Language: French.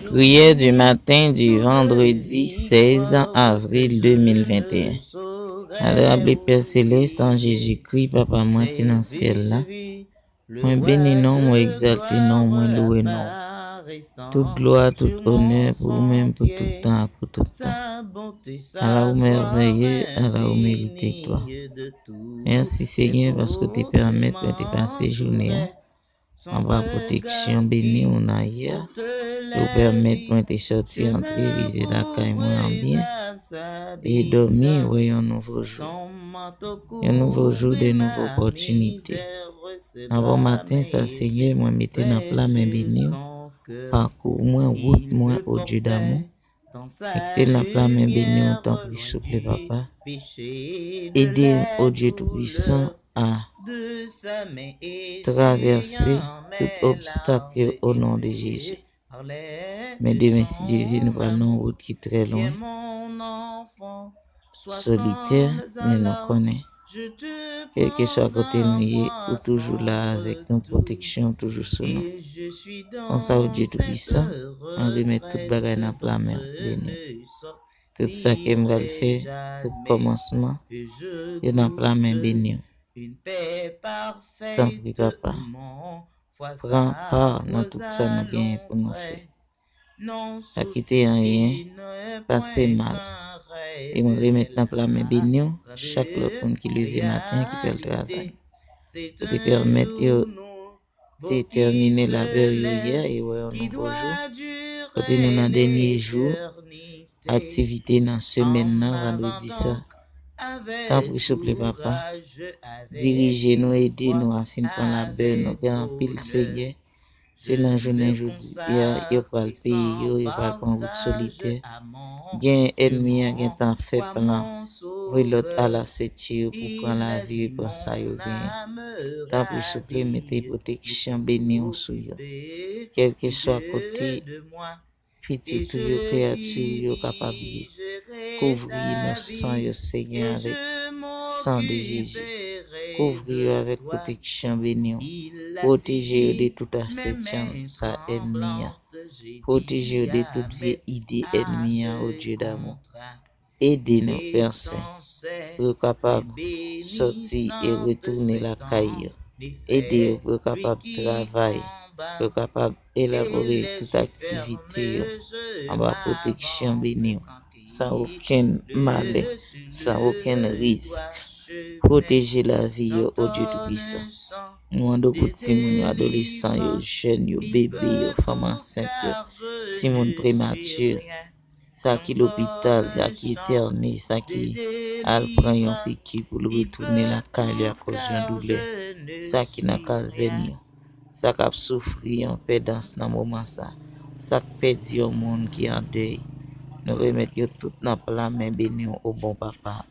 Prière du matin du vendredi 16 avril 2021. Adorable Père Céleste, en Jésus-Christ, Papa moi qui dans le ciel là, moi béni non, moi exalté non, moi loué non. Toute gloire, tout honneur pour vous-même, pour tout temps, pour tout temps. Alors vous merveilleux, alors vous méritez gloire. Merci Seigneur parce que tu permets de passer journée en bas protection béni on a hier. Vous permettre de sortir, entrer, vivre la caille en bien et dormir, voyons un nouveau jour. Un nouveau jour, de nouvelles opportunités. Un bon matin, ça Seigneur, moi mettez dans plat mes bénis. Parcours moi, route moi au Dieu d'amour. Mettez dans plat mes bénis, on t'en prie, souple papa. Aidez au Dieu Tout-Puissant à traverser tout obstacle au nom de Jésus. Mais demain, si Dieu veut, nous allons une route qui est très loin, solitaire, mais nous connaissons. Quel que soit côté nous, ou toujours là avec nos protections, toujours sur nous. On ça, Dieu Tout-Puissant, on remet toute bagaille dans la main, béni. Tout ça que je vais faire, tout commencement, et dans la main, béni. Tant pis, papa. Prends part dans tout ça nous gagnons pour nous faire. Pas quitter rien, passer mal. Et me remettre dans la main béni, chaque monde qui lève matin, qui fait le travail. Pour te permettre de terminer la période hier et ouais, un nouveau jour. Côté nous dans dernier jour, activité dans semaine vendredi ça. Tant pis souple papa. Dirigez nous, aidez nous afin de prendre la belle, nous grand pile Seigneur. C'est dans journée aujourd'hui, il va le payer, il va prendre route solitaire. Gain ennemi, gain temps fait plan. Oui, l'autre à la septième pour prendre la vie, pour ça yo gain. Tant pis souple, mettez protection béni sur yo. Quel que soit côté petit tout yo créature yo capable couvrir nos sang yo Seigneur avec sang de Jésus. Couvrir avec protection béni. Protéger de toute ascension sa ennemi. Protéger de toute vieille idée ennemi au Dieu d'amour. Aidez-nous, Père Saint, pour capable sortir et retourner la caille. Aidez-nous pour capable travailler, pour capable élaborer toute activité en bas protection béni, sans aucun mal, sans aucun risque. Protéger la vie au Dieu Tout-Puissant. Nous demandons pour les adolescents, les jeunes, les bébés, les femmes enceintes, les gens prématurés, ça qui l'hôpital, ça qui éterné, ça qui a pris un piqûre pour retourner la caille à cause d'une douleur, ça qui n'a qu'à zenir, ça qui a souffert en paix dans ce moment, ça qui perdu au monde qui est en deuil. Nous remettons tout dans la main bénie au bon papa.